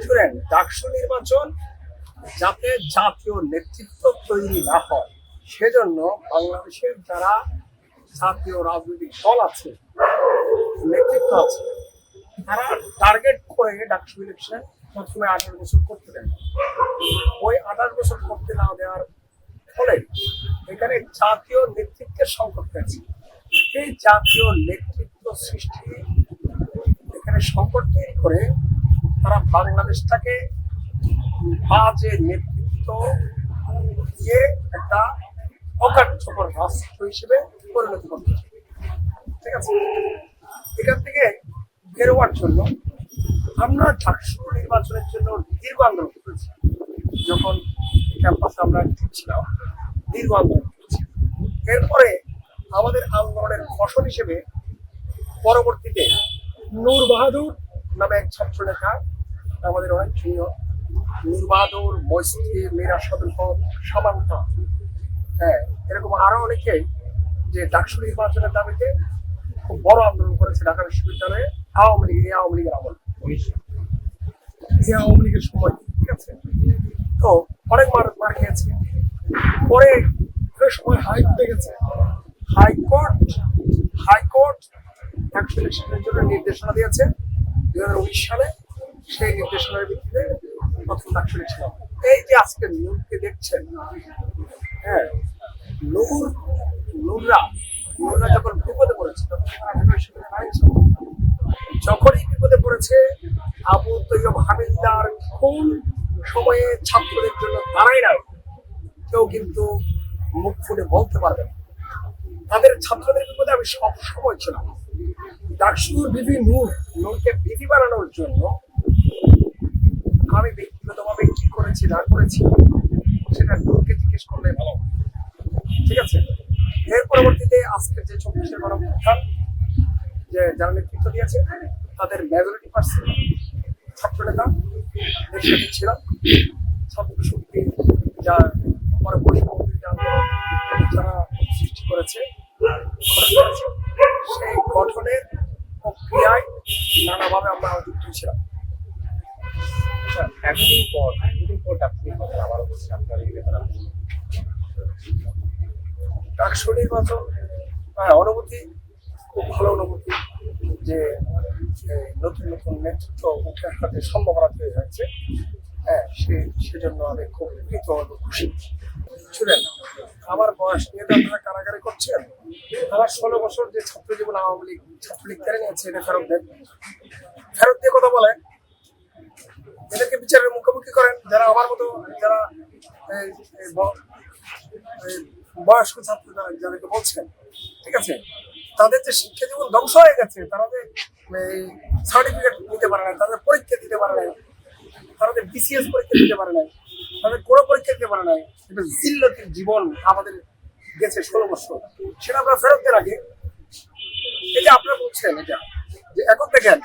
শুনেন, ডাকসু নির্বাচন যাতে জাতীয় নেতৃত্ব তৈরি না হয় সেজন্য বাংলাদেশের যারা জাতীয় রাজনৈতিক দল আছে, নেতৃত্ব আছে, তারা টার্গেট করে ডাকসু ইলেকশন প্রথমে 18 বছর করতে দেন। ওই 18 বছর করতে না দেওয়ার ফলে এখানে জাতীয় নেতৃত্বের সংকট হয়েছে। এই জাতীয় নেতৃত্ব সৃষ্টি এখানে সংকট তৈরি করে তারা বাংলাদেশটাকে বাজে নেতৃত্ব দিয়ে একটা অকার্যকর রাষ্ট্র হিসেবে পরিণত করতে, ঠিক আছে? এখান থেকে বেরোবার জন্য আমরা ডাকসু নির্বাচনের জন্য দীর্ঘ আন্দোলন করেছি। যখন ক্যাম্পাসে আমরা ছিলাম, দীর্ঘ আন্দোলন করেছি। এরপরে আমাদের আন্দোলনের ফসল হিসেবে পরবর্তীতে নূর বাহাদুর নামে এক ছাত্র নেতা, আমাদের অনেক জুনিয়র, নূর বাহাদুর, মৈসি, মীরা সদর, সামান্তা, হ্যাঁ, এরকম আরো অনেকে যে ডাকসু নির্বাচনের দাবিতে খুব বড় আন্দোলন করেছে ঢাকা বিশ্ববিদ্যালয়ে আওয়ামী লীগের আমল, আওয়ামী লীগের সময়, ঠিক আছে? তো অনেক মার খেয়েছে। পরে সময় হাইকোর্টে গেছে, হাইকোর্ট ডাকসু ইলেকশনের জন্য নির্দেশনা দিয়েছে 2019 সালে। সেই নির্দেশনার ভিত্তিতে প্রথম ডাকসু ইলেকশন। এই যে আজকে নূরকে দেখছেন, হ্যাঁ, নূররা যখন বিপদে পড়েছে, যখনই বিপদে পড়েছে, আবু তৈয়ব হাবিলদার কোন সময়ে ছাত্রদের জন্য দাঁড়াই নাই, কেউ কিন্তু মুখ ফুটে বলতে পারবে না। তাদের ছাত্রদের বিপদে আমি সব সময় ছিলাম। ডাকসুর নূরকে বিধি বানানোর জন্য আমি ব্যক্তিগতভাবে কি করেছি না করেছি সেটা নূরকে জিজ্ঞেস করলে ভালো, ঠিক আছে? এর পরবর্তীতে আজকের যে 24 গণঅভ্যুত্থান যে যারা নেতৃত্ব দিয়েছে তাদের মেজরিটি পার্সেন্ট ছাত্র নেতা ছিলাম। ছাত্র শক্তি যা পরে বৈষম্যবিরোধী যারা সৃষ্টি করেছে, সেই গঠনের প্রক্রিয়ায় নানাভাবে আমরা যুক্ত ছিলাম। এতদিন পর আপনি আবারও বলছেন আপনার ডাকসু নির্বাচন অনুভূতি খুব ভালো অনুভূতি যে নতুন নতুন নেতৃত্ব উঠে আসাতে সম্ভাবনা তৈরি হয়েছে। হ্যাঁ, সেজন্য আমি খুব কৃত খুশি। শুনেন, আমার বয়স নিয়ে আপনারা কারাগারি করছেন। আমার 16 বছর যে ছাত্র জীবন আওয়ামী লীগ ছাত্রলীগ কেড়ে নিয়েছে, এটা ফেরত দেন, ফেরত দিয়ে কথা বলেন, এদেরকে বিচারের মুখোমুখি করেন। যারা আমার মতো যারা বয়স্ক ছাত্র যাদেরকে বলছেন, ঠিক আছে, তাদের যে শিক্ষা জীবন ধ্বংস হয়ে গেছে, তারা যে সার্টিফিকেট নিতে পারে না, তাদের পরীক্ষা দিতে পারে না, তারা যে বিসিএস পরীক্ষা দিতে পারে না, তাদের কোনো পরীক্ষা দিতে পারে না, এটা জিল্লতির জীবন আমাদের গেছে 16 বছর, সেটা আমরা ফেরত দিয়ে রাখি। এই যে আপনারা বলছেন এটা যে এখন দেখেন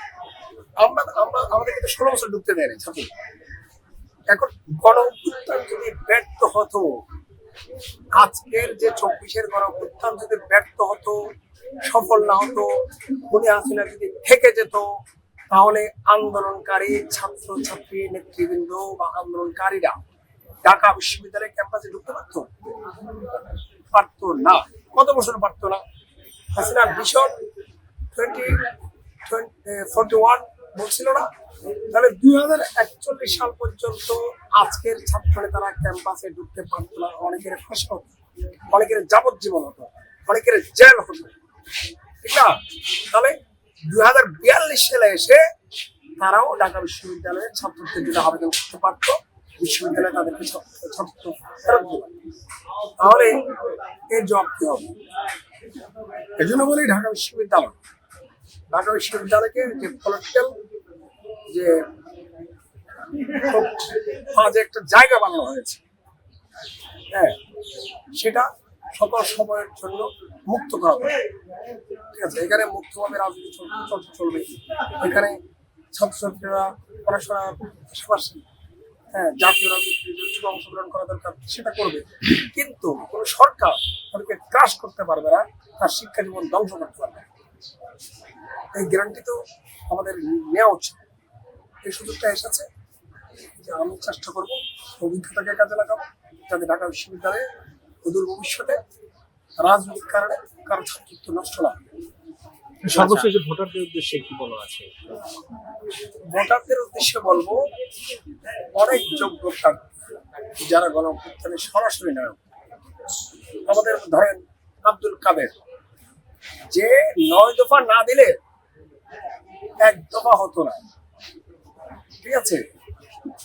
আমাদের কিন্তু 16 বছর ঢুকতে দেয় না ছাত্র। এখন গণঅভ্যুত্থান যদি ব্যর্থ হতো, আজকের যে 24 গণঅভ্যুত্থান যদি ব্যর্থ হতো, সফল না হতো, খুনি হাসিনা যদি থেকে যেত, তাহলে আন্দোলনকারী ছাত্র ছাত্রী নেতৃবৃন্দ বা আন্দোলনকারীরা ঢাকা বিশ্ববিদ্যালয়ের ক্যাম্পাসে ঢুকতে পারতো না। কত বছর পারতো না? হাসিনার ভিশন 2041 বলছিল না? তাহলে 2041 সাল পর্যন্ত আজকের ছাত্র নেতারা ক্যাম্পাসে ঢুকতে পারতো না। অনেকের ফাঁসি হতো, অনেকের যাবজ্জীবন হতো, অনেকের জেল হতো, ঠিক না? তাহলে 2042 সালে এসে তারাও ঢাকা বিশ্ববিদ্যালয়ের ছাত্রদের জন্য আবেদন করতে পারতো, বিশ্ববিদ্যালয়ে তাদেরকে ছাত্র ফেরত দিল। তাহলে এর জবাব কি হবে? এই জন্য বলি ঢাকা বিশ্ববিদ্যালয়কে যে পলিটিক্যাল যে একটা জায়গা বানানো হয়েছে, হ্যাঁ, সেটা সকল সময়ের জন্য মুক্ত করা হবে, ঠিক আছে? এখানে মুক্তভাবে রাজনীতি চলবে। এখানে ছাত্রছাত্রীরা পড়াশোনার পাশাপাশি, হ্যাঁ, জাতীয় রাজনীতিতে যেটুকু অংশগ্রহণ করা দরকার সেটা করবে, কিন্তু কোনো সরকার তাদেরকে ক্রাশ করতে পারবে না, তার শিক্ষা জীবন ধ্বংস করতে পারবে। এই গ্যারান্টি তো আমাদের নেওয়া উচিত। এই সুযোগটা এসেছে, যে আমি চেষ্টা করবো অভিজ্ঞতাকে কাজে লাগাবো, যাতে ঢাকা বিশ্ববিদ্যালয়ে অদূর ভবিষ্যতে রাজনৈতিক কারণে কারো ছাত্রত্ব নষ্ট না হয়। সর্বশেষে ভোটারদের উদ্দেশ্যে কি বলা আছে? ভোটারদের উদ্দেশ্যে বলবো, অনেক যোগ্য প্রার্থী যারা গণঅভ্যুত্থানে সরাসরি নায়ক, আমাদের ধরেন আব্দুল কাদের, যে 9 দফা না দিলে 1 দফা হতো না, ঠিক আছে?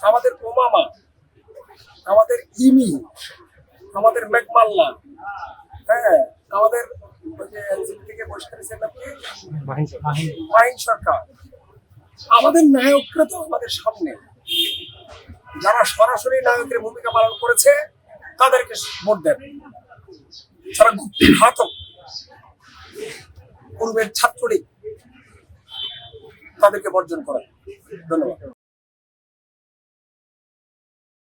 আমাদের ওমামা, আমাদের ইমি, আমাদের মেঘমাল্লা, হ্যাঁ, আমাদের ওই যে LCP থেকে বহিষ্কার হয়েছে নাম কি? মাহিন সরকার। আমাদের নায়করা তো আমাদের সামনে, যারা সরাসরি নায়কের ভূমিকা পালন করেছে তাদেরকে ভোট দেন। যারা ঘাতক পূর্বের ছাত্রলীগ, তাদেরকে বর্জন করেন। ধন্যবাদ।